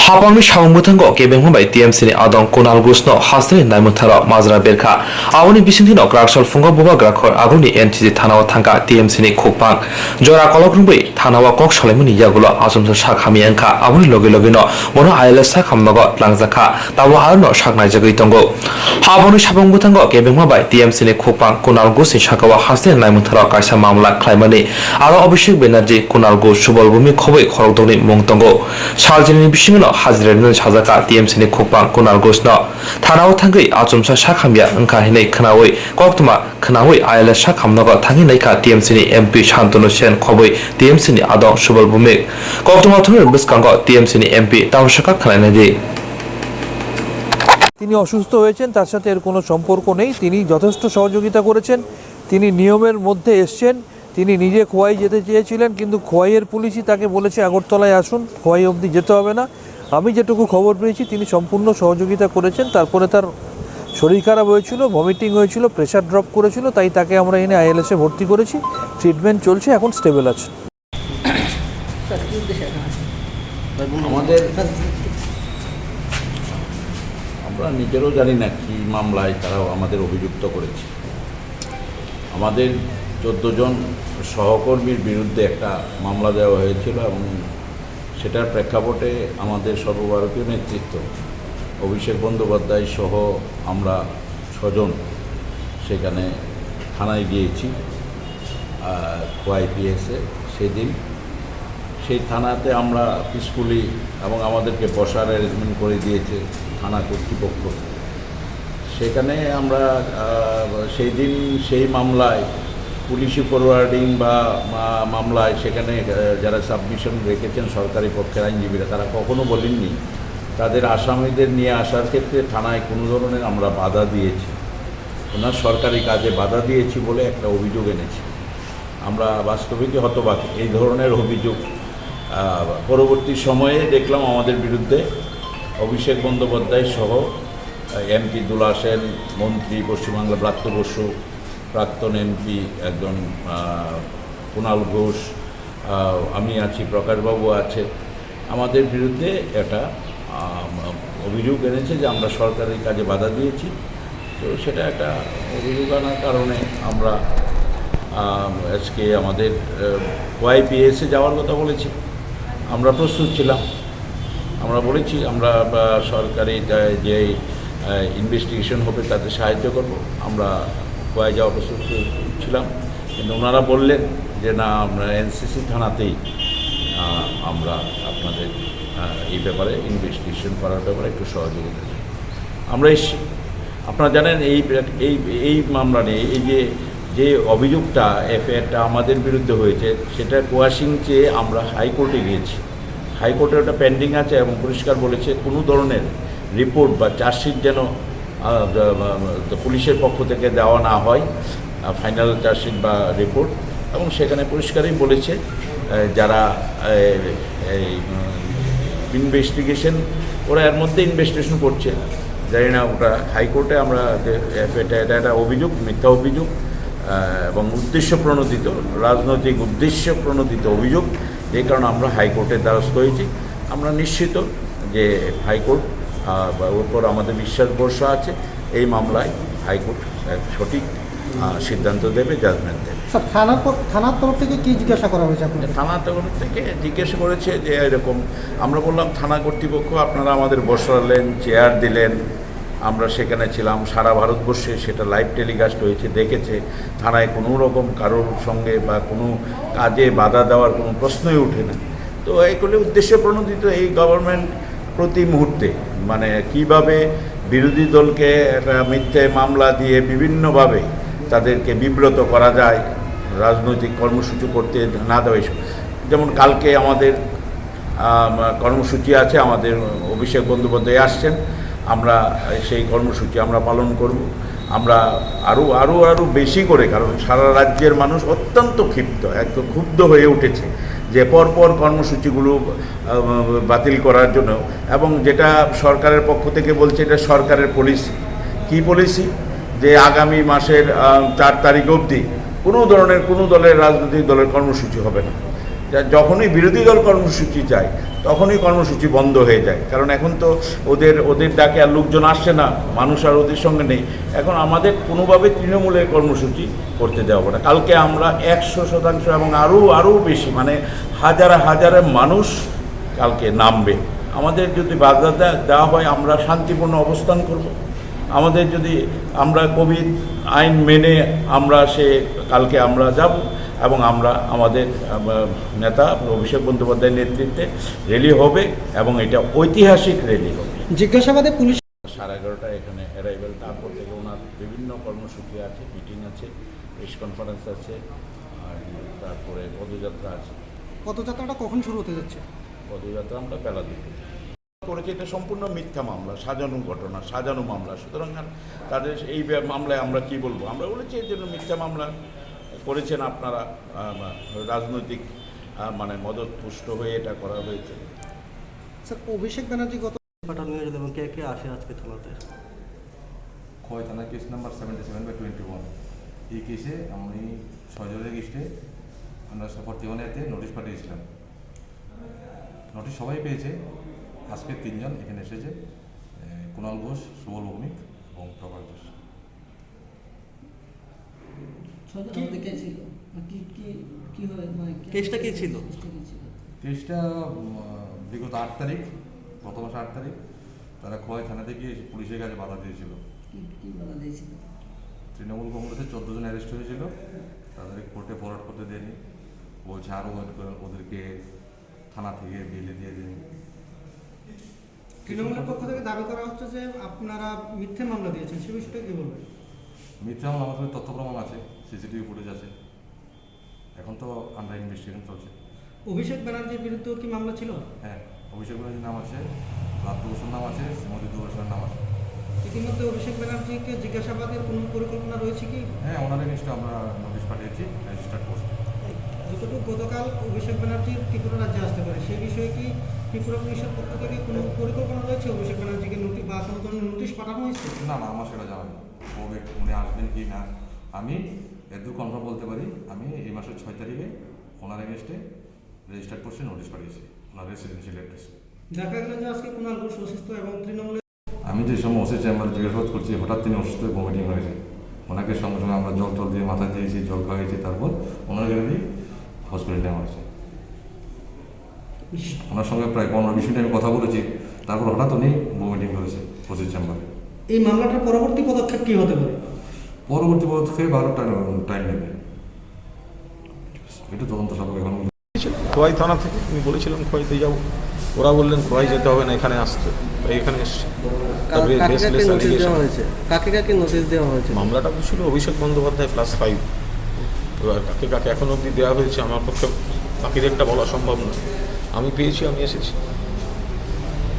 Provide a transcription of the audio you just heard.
Haphangni Samungo Kebengma by TMC Adon Kunal Ghose Hasri Naimutara Mazra Berka Awani Bisintino Graksol Funga Buba Grakor Aguni NTZ Thana Thangka TMC Kupang Jora Kologrumbi Thana Kok Solemuni Yagula Asum Sakhamya Wngkha Awani Logino Mono Ayla Sakhamnogo Langzaka Tawa Arno Sakna Jagitongo Haphangni Samungo Kebengma by TMC Kupang Kunal Ghose Shakawa Hasri Naimutara Kaisa Mamla Klaimani Aro Abhishek Banerjee Kunal Ghose Subalbumi Khobai Khorokdoni Mongtongo Saljini Bishimino Hazirino Chazaka TMC Kupang Kunal Ghose Thana Thangui Asumsa Sakhamya Wngkha Hinai Khanawai Koktuma Khanawai Ayla Sakhamnogo Thangi Naika TMC MP Shantanu Sen Khobai TMC Adon Subalbumi Koktuma Thunir Biskango TMC MP Tawshaka Khananaji তিনি অসুস্থ হয়েছেন তার সাথে এর কোনো সম্পর্ক নেই তিনি যথেষ্ট সহযোগিতা করেছেন তিনি নিয়মের মধ্যে এসেছেন তিনি নিজে খোয়াই যেতে চেয়েছিলেন কিন্তু খোয়াইয়ের পুলিশই তাকে বলেছে আগরতলায় আসুন খোয়াই অবধি যেতে হবে না আমি যেটুকু খবর পেয়েছি তিনি সম্পূর্ণ সহযোগিতা করেছেন তারপরে তার শরীর খারাপ হয়েছিল ভমিটিং হয়েছিল প্রেসার ড্রপ করেছিল তাই তাকে আমরা এনে আইএলএসে ভর্তি করেছি ট্রিটমেন্ট চলছে এখন স্টেবল আছে আমাদের আমরা নিজেরও জানি না কি মামলায় তারাও আমাদের অভিযুক্ত করেছে আমাদের 14 জন সহকর্মীর বিরুদ্ধে একটা মামলা দেওয়া হয়েছিল এবং সেটার প্রেক্ষাপটে আমাদের সর্বভারতীয় নেতৃত্ব অভিষেক বন্দ্যোপাধ্যায় সহ আমরা 6 জন সেখানে থানায় গিয়েছি ওয়াইপিএসে সেদিন সেই থানাতে আমরা পিসফুলি এবং আমাদেরকে বসার অ্যারেঞ্জমেন্ট করে দিয়েছে থানা কর্তৃপক্ষ সেখানে আমরা সেই দিন সেই মামলায় পুলিশি ফরওয়ার্ডিং বা মামলায় সেখানে যারা সাবমিশন রেখেছেন সরকারি পক্ষের আইনজীবীরা তারা কখনো বলেননি তাদের আসামিদের নিয়ে আসার ক্ষেত্রে থানায় কোনো ধরনের আমরা বাধা দিয়েছি ওনার সরকারি কাজে বাধা দিয়েছি বলে একটা অভিযোগ এনেছি আমরা বাস্তবিকই হতবাক এই ধরনের অভিযোগ পরবর্তী সময়ে দেখলাম আমাদের বিরুদ্ধে অভিষেক বন্দ্যোপাধ্যায় সহ এমপি দুলা সেন মন্ত্রী পশ্চিমবাংলা ব্রাত্য বসু প্রাক্তন এমপি একজন কুনাল ঘোষ আমি আছি প্রকাশবাবু আছে আমাদের বিরুদ্ধে একটা অভিযোগ এনেছে যে আমরা সরকারি কাজে বাধা দিয়েছি তো সেটা একটা অভিযোগ আনার কারণে আমরা আজকে আমাদের ওয়াইপিএসে যাওয়ার কথা বলেছি আমরা প্রস্তুত ছিলাম আমরা বলেছি আমরা সরকারি যে ইনভেস্টিগেশন হবে তাতে সাহায্য করব আমরা গোয়ায় যাওয়া প্রস্তুত ছিলাম কিন্তু ওনারা বললেন যে না আমরা এনসিসি থানাতেই আমরা আপনাদের এই ব্যাপারে ইনভেস্টিগেশন করার ব্যাপারে একটু সহযোগিতা চাই আমরা এসছি আপনারা জানেন এই মামলা নিয়ে এই যে অভিযোগটা এফআইআরটা আমাদের বিরুদ্ধে হয়েছে সেটা কোয়াশিং চেয়ে আমরা হাইকোর্টে গিয়েছি হাইকোর্টে ওটা পেন্ডিং আছে এবং পরিষ্কার বলেছে কোনো ধরনের রিপোর্ট বা চার্জশিট যেন পুলিশের পক্ষ থেকে দেওয়া না হয় ফাইনাল চার্জশিট বা রিপোর্ট এবং সেখানে পরিষ্কারই বলেছে যারা ইনভেস্টিগেশন ওরা এর মধ্যে ইনভেস্টিগেশন করছে জানি না ওটা হাইকোর্টে আমরা এটা একটা অভিযোগ মিথ্যা অভিযোগ এবং উদ্দেশ্য প্রণোদিত রাজনৈতিক উদ্দেশ্য প্রণোদিত অভিযোগ এই কারণে আমরা হাইকোর্টের দ্বারস্থ হয়েছি আমরা নিশ্চিত যে হাইকোর্ট ওপর আমাদের বিশ্বাস ভরসা আছে এই মামলায় হাইকোর্ট সঠিক সিদ্ধান্ত দেবে জাজমেন্ট দেবে থানার তরফ থেকে কী জিজ্ঞাসা করা হয়েছে আপনাদের থানার তরফ থেকে জিজ্ঞেস করেছে যে এরকম আমরা বললাম থানা কর্তৃপক্ষ আপনারা আমাদের বসালেন চেয়ার দিলেন আমরা সেখানে ছিলাম সারা ভারতবর্ষে সেটা লাইভ টেলিকাস্ট হয়েছে দেখেছে থানায় কোনো রকম কারোর সঙ্গে বা কোনো কাজে বাধা দেওয়ার কোনো প্রশ্নই ওঠে না তো এইগুলি উদ্দেশ্য প্রণোদিত এই গভর্নমেন্ট প্রতি মুহূর্তে মানে কিভাবে বিরোধী দলকে একটা মিথ্যে মামলা দিয়ে বিভিন্নভাবে তাদেরকে বিব্রত করা যায় রাজনৈতিক কর্মসূচি করতে না দেওয়া এসব যেমন কালকে আমাদের কর্মসূচি আছে আমাদের অভিষেক বন্দ্যোপাধ্যায় আসছেন আমরা সেই কর্মসূচি আমরা পালন করব আমরা আরও বেশি করে কারণ সারা রাজ্যের মানুষ অত্যন্ত ক্ষিপ্ত একদম ক্ষুব্ধ হয়ে উঠেছে যে পরপর কর্মসূচিগুলো বাতিল করার জন্য এবং যেটা সরকারের পক্ষ থেকে বলছে এটা সরকারের পলিসি কি পলিসি যে আগামী মাসের 4 তারিখ অবধি কোনো ধরনের কোনো দলের রাজনৈতিক দলের কর্মসূচি হবে না যখনই বিরোধী দল কর্মসূচি যায় তখনই কর্মসূচি বন্ধ হয়ে যায়, কারণ এখন তো ওদের ডাকে আর লোকজন আসছে না, মানুষ আর ওদের সঙ্গে নেই। এখন আমাদের কোনোভাবে তৃণমূলের কর্মসূচি করতে দেওয়া হবে না। কালকে আমরা 100% এবং আরও বেশি, মানে হাজারে মানুষ কালকে নামবে। আমাদের যদি বাধা দেওয়া হয় আমরা শান্তিপূর্ণ অবস্থান করব। আমাদের যদি আমরা কোভিড আইন মেনে কালকে আমরা যাব এবং আমরা আমাদের নেতা অভিষেক বন্দ্যোপাধ্যায়ের নেতৃত্বে র্যালি হবে এবং এটা ঐতিহাসিক র্যালি হবে। জিজ্ঞাসাবাদে পুলিশ 11:30 এখানে অ্যারাইভেল, তারপর থেকে ওনার বিভিন্ন কর্মসূচি আছে, মিটিং আছে, প্রেস কনফারেন্স আছে, আর তারপরে পদযাত্রা আছে। পদযাত্রাটা কখন শুরু হতে যাচ্ছে? পদযাত্রা আমরা বেলা দিতে করেছি। এটা সম্পূর্ণ মিথ্যা মামলা, সাজানো ঘটনা, সাজানো মামলা। সুতরাং তাদের এই মামলায় আমরা কি বলবো? আমরা বলেছি এর জন্য মিথ্যা মামলা করেছেন আপনারা, রাজনৈতিক মানে মদতপুষ্ট হয়ে এটা করা হয়েছে। স্যার, অভিষেক ব্যানার্জি গত পাঠানো হয়েছিল এবং কে কে আসে আজকে থানাতে? খোয়াই থানা কেস নাম্বার 77/21। এই কেসে আমি 6 জনের লিস্টে আমরা 41-এতে নোটিশ পাঠিয়েছিলাম। নোটিশ সবাই পেয়েছে। আজকে 3 জন এখানে এসেছে, কুণাল ঘোষ, সুবল ভৌমিক এবং প্রভাস ঘোষ। কেসটা কি ছিল? কেসটা বিগত 8 তারিখ, গত মাসে 8 তারিখ তারা খোয়াই থানা থেকে পুলিশের কাছে বাধা দিয়েছিল। তৃণমূল কংগ্রেসের 14 জন অ্যারেস্ট হয়েছিল, তাদের কোর্টে ফরওয়ার্ড করতে দেয়নি, বলছে আরও ওদেরকে থানা থেকে বেলে দিয়ে দেয়নি। তৃণমূলের পক্ষ থেকে দাবি করা হচ্ছে যে আপনারা মিথ্যে মামলা দিয়েছেন, সে বিষয়টা কি বলবেন? মিথ্যা মামলা, আমাদের তথ্য প্রমাণ আছে, সিসিটিভি ফুটেজ আছে, এখন তো আন্ডার ইনভেস্টিগেশন চলছে। অভিষেক ব্যানার্জির বিরুদ্ধেও কি মামলা ছিল? হ্যাঁ, অভিষেক ব্যানার্জির নাম আছে, রাত্র বসুর নাম আছে, শ্রীমতী দুবসের নাম আছে। ইতিমধ্যে অভিষেক ব্যানার্জিকে জিজ্ঞাসাবাদের কোনো পরিকল্পনা রয়েছে কি? হ্যাঁ, ওনাদের নিশ্চয় আমরা নোটিশ পাঠিয়েছি, রেজিস্টার্ড করছি। যতটুকু গতকাল অভিষেক ব্যানার্জি ত্রিপুরা রাজ্যে আসতে পারে, সেই বিষয়ে কি ত্রিপুরা পুলিশের পক্ষ থেকে কোনো পরিকল্পনা রয়েছে? অভিষেক ব্যানার্জিকে নোটিশ বা কোনো ধরনের নোটিশ পাঠানো হয়েছে? না, আমার সেটা জানা নেই, কবে উনি আসবেন কি না। আমি এদূর কনফার্ম বলতে পারি, আমি এই মাসের 6 তারিখে ওনার এগেনস্টে রেজিস্টার্ড করছি, নোটিশ পাঠিয়েছি ওনার রেসিডেন্সিয়াল অ্যাড্রেসে। দেখা গেল যে আজকে কুণাল ঘোষ অসুস্থ এবং তৃণমূলের আমি যে সময় ওসি চেম্বারে জিজ্ঞাসাবাদ করছি, হঠাৎ তিনি অসুস্থ হয়ে ভমিটিং হয়েছে। ওনাকে সঙ্গে সঙ্গে আমরা জল দিয়ে মাথায় দিয়েছি, জল খাওয়াইছি, তারপর ওনাকে হসপিটালে নেওয়া হয়েছে। ওনার সঙ্গে প্রায় 15-20 মিনিট আমি কথা বলেছি, তারপর হঠাৎ উনি ভমিটিং করেছে ওসি চেম্বারে। এই মামলাটার পরবর্তী পদক্ষেপ কী হতে পারে? পরবর্তী পদক্ষেপে 12 টাইম নেবে, এটা তদন্ত সাপেক্ষ। এখন খোয়াই থানা থেকে আমি বলেছিলাম খোয়াইতে যাব, ওরা বললেন খোয়াই যেতে হবে না, এখানে আসতে। এখানে এসেছি। কাকে কাকে নোটিশ দেওয়া হয়েছে? মামলাটা ছিল অভিষেক বন্দ্যোপাধ্যায় +5। এবার কাকে কাকে এখন অবধি দেওয়া হয়েছে আমার পক্ষে বাকিদেরটা বলা সম্ভব নয়। আমি পেয়েছি, আমি এসেছি।